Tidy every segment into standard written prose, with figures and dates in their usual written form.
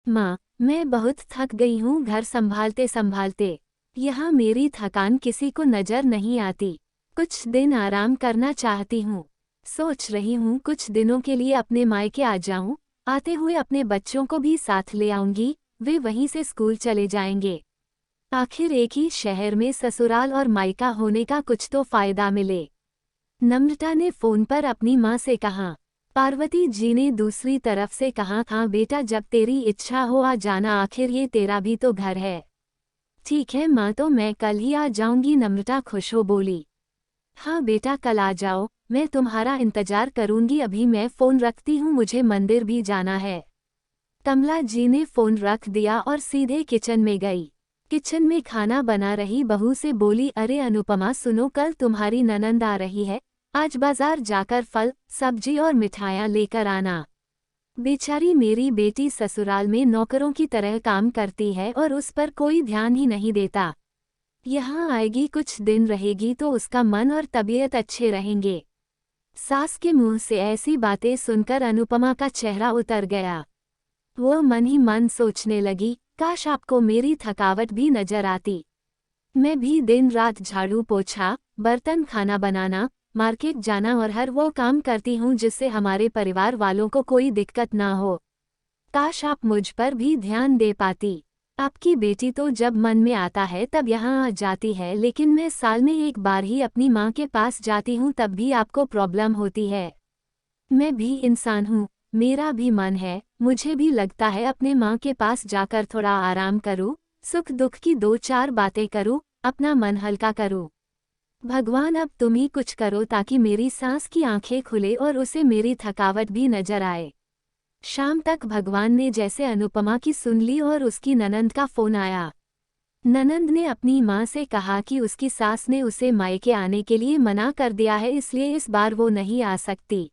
माँ, मैं बहुत थक गई हूँ घर संभालते संभालते। यहाँ मेरी थकान किसी को नजर नहीं आती। कुछ दिन आराम करना चाहती हूँ। सोच रही हूँ कुछ दिनों के लिए अपने मायके आ जाऊँ। आते हुए अपने बच्चों को भी साथ ले आऊंगी, वे वहीं से स्कूल चले जाएंगे। आखिर एक ही शहर में ससुराल और मायका होने का कुछ तो फायदा मिले। नम्रता ने फोन पर अपनी माँ से कहा। पार्वती जी ने दूसरी तरफ से कहा, हाँ बेटा, जब तेरी इच्छा हो आ जाना, आखिर ये तेरा भी तो घर है। ठीक है माँ, तो मैं कल ही आ जाऊंगी, नम्रता खुश हो बोली। हाँ बेटा, कल आ जाओ, मैं तुम्हारा इंतजार करूंगी। अभी मैं फोन रखती हूँ, मुझे मंदिर भी जाना है। कमला जी ने फोन रख दिया और सीधे किचन में गई। किचन में खाना बना रही बहू से बोली, अरे अनुपमा सुनो, कल तुम्हारी ननंद आ रही है, आज बाजार जाकर फल, सब्जी और मिठाइयाँ लेकर आना। बेचारी मेरी बेटी ससुराल में नौकरों की तरह काम करती है और उस पर कोई ध्यान ही नहीं देता। यहाँ आएगी, कुछ दिन रहेगी तो उसका मन और तबीयत अच्छे रहेंगे। सास के मुंह से ऐसी बातें सुनकर अनुपमा का चेहरा उतर गया। वो मन ही मन सोचने लगी, काश आपको मेरी थकावट भी नजर आती। मैं भी दिन रात झाड़ू पोछा, बर्तन, खाना बनाना, मार्केट जाना और हर वो काम करती हूँ जिससे हमारे परिवार वालों को कोई दिक्कत ना हो। काश आप मुझ पर भी ध्यान दे पाती। आपकी बेटी तो जब मन में आता है तब यहाँ आ जाती है, लेकिन मैं साल में एक बार ही अपनी माँ के पास जाती हूँ, तब भी आपको प्रॉब्लम होती है। मैं भी इंसान हूँ, मेरा भी मन है, मुझे भी लगता है अपने माँ के पास जाकर थोड़ा आराम करूँ, सुख दुख की दो चार बातें करूँ, अपना मन हल्का करूँ। भगवान, अब तुम ही कुछ करो ताकि मेरी सांस की आंखें खुले और उसे मेरी थकावट भी नजर आए। शाम तक भगवान ने जैसे अनुपमा की सुन ली और उसकी ननंद का फोन आया। ननंद ने अपनी माँ से कहा कि उसकी सास ने उसे मायके आने के लिए मना कर दिया है, इसलिए इस बार वो नहीं आ सकती।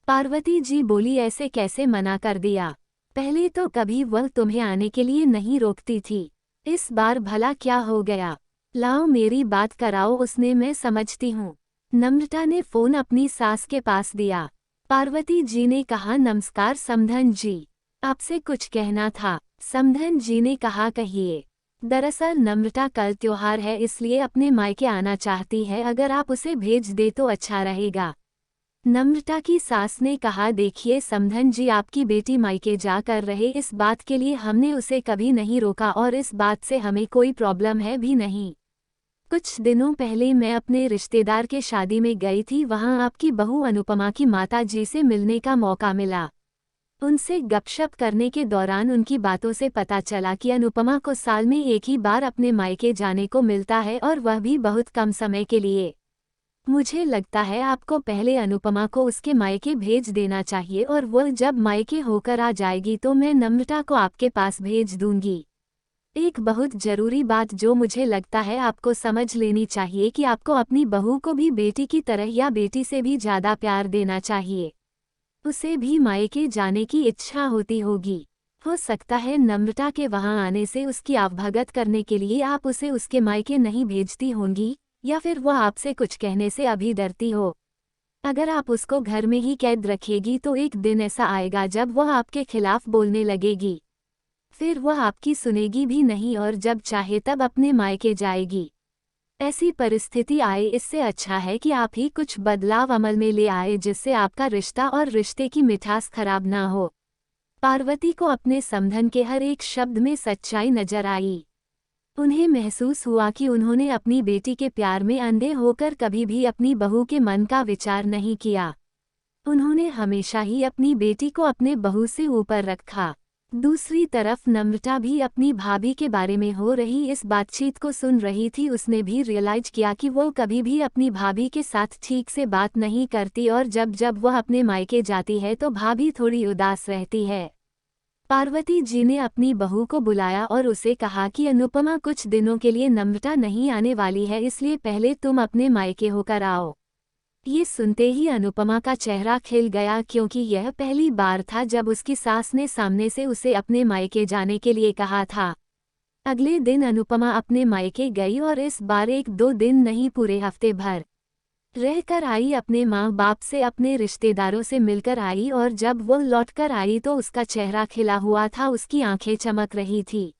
पार्वती जी बोली, ऐसे कैसे मना कर दिया? पहले तो कभी वह तुम्हें आने के लिए नहीं रोकती थी, इस बार भला क्या हो गया? लाओ मेरी बात कराओ उसने, मैं समझती हूँ। नम्रता ने फोन अपनी सास के पास दिया। पार्वती जी ने कहा, नमस्कार समधन जी, आपसे कुछ कहना था। समधन जी ने कहा, कहिए। दरअसल नम्रता कल त्योहार है, इसलिए अपने मायके आना चाहती है, अगर आप उसे भेज दे तो अच्छा रहेगा। नम्रता की सास ने कहा, देखिए समधन जी, आपकी बेटी मायके जा कर रहे, इस बात के लिए हमने उसे कभी नहीं रोका और इस बात से हमें कोई प्रॉब्लम है भी नहीं। कुछ दिनों पहले मैं अपने रिश्तेदार के शादी में गई थी, वहां आपकी बहू अनुपमा की माता जी से मिलने का मौका मिला। उनसे गपशप करने के दौरान उनकी बातों से पता चला कि अनुपमा को साल में एक ही बार अपने मायके जाने को मिलता है और वह भी बहुत कम समय के लिए। मुझे लगता है आपको पहले अनुपमा को उसके मायके भेज देना चाहिए और वह जब मायके होकर आ जाएगी तो मैं नम्रता को आपके पास भेज दूंगी। एक बहुत जरूरी बात जो मुझे लगता है आपको समझ लेनी चाहिए कि आपको अपनी बहू को भी बेटी की तरह या बेटी से भी ज्यादा प्यार देना चाहिए। उसे भी मायके जाने की इच्छा होती होगी। हो सकता है नम्रता के वहां आने से उसकी आवभगत करने के लिए आप उसे उसके मायके नहीं भेजती होंगी, या फिर वह आपसे कुछ कहने से अभी डरती हो। अगर आप उसको घर में ही कैद रखेगी तो एक दिन ऐसा आएगा जब वह आपके खिलाफ बोलने लगेगी। फिर वह आपकी सुनेगी भी नहीं और जब चाहे तब अपने मायके जाएगी। ऐसी परिस्थिति आए, इससे अच्छा है कि आप ही कुछ बदलाव अमल में ले आए जिससे आपका रिश्ता और रिश्ते की मिठास खराब ना हो। पार्वती को अपने समधन के हर एक शब्द में सच्चाई नजर आई। उन्हें महसूस हुआ कि उन्होंने अपनी बेटी के प्यार में अंधे होकर कभी भी अपनी बहू के मन का विचार नहीं किया। उन्होंने हमेशा ही अपनी बेटी को अपने बहू से ऊपर रखा। दूसरी तरफ नम्रता भी अपनी भाभी के बारे में हो रही इस बातचीत को सुन रही थी। उसने भी रियलाइज किया कि वो कभी भी अपनी भाभी के साथ ठीक से बात नहीं करती और जब जब वह अपने मायके जाती है तो भाभी थोड़ी उदास रहती है। पार्वती जी ने अपनी बहू को बुलाया और उसे कहा कि अनुपमा कुछ दिनों के लिए नम्रता नहीं आने वाली है, इसलिए पहले तुम अपने मायके होकर आओ। ये सुनते ही अनुपमा का चेहरा खिल गया, क्योंकि यह पहली बार था जब उसकी सास ने सामने से उसे अपने मायके जाने के लिए कहा था। अगले दिन अनुपमा अपने मायके गई और इस बार एक दो दिन नहीं, पूरे हफ्ते भर। रहकर आई, अपने माँ बाप से, अपने रिश्तेदारों से मिलकर आई, और जब वो लौटकर आई तो उसका चेहरा खिला हुआ था, उसकी आंखें चमक रही थी।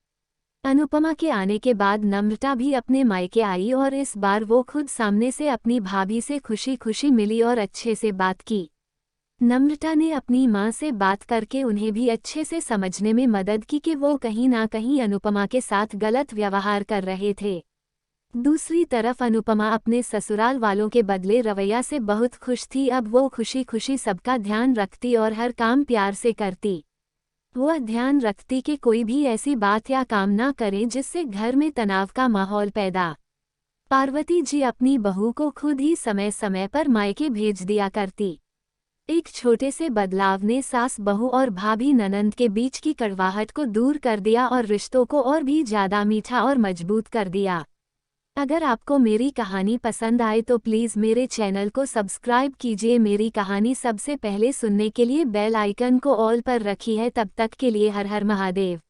अनुपमा के आने के बाद नम्रता भी अपने मायके आई और इस बार वो खुद सामने से अपनी भाभी से खुशी खुशी मिली और अच्छे से बात की। नम्रता ने अपनी माँ से बात करके उन्हें भी अच्छे से समझने में मदद की कि वो कहीं ना कहीं अनुपमा के साथ गलत व्यवहार कर रहे थे। दूसरी तरफ अनुपमा अपने ससुराल वालों के बदले रवैया से बहुत खुश थी। अब वो खुशी खुशी सबका ध्यान रखती और हर काम प्यार से करती। वह ध्यान रखती कि कोई भी ऐसी बात या काम ना करे जिससे घर में तनाव का माहौल पैदा। पार्वती जी अपनी बहू को खुद ही समय समय पर मायके भेज दिया करती। एक छोटे से बदलाव ने सास बहू और भाभी ननंद के बीच की कड़वाहट को दूर कर दिया और रिश्तों को और भी ज़्यादा मीठा और मजबूत कर दिया। अगर आपको मेरी कहानी पसंद आए तो प्लीज़ मेरे चैनल को सब्सक्राइब कीजिए। मेरी कहानी सबसे पहले सुनने के लिए बेल आइकन को ऑल पर रखी है। तब तक के लिए हर हर महादेव।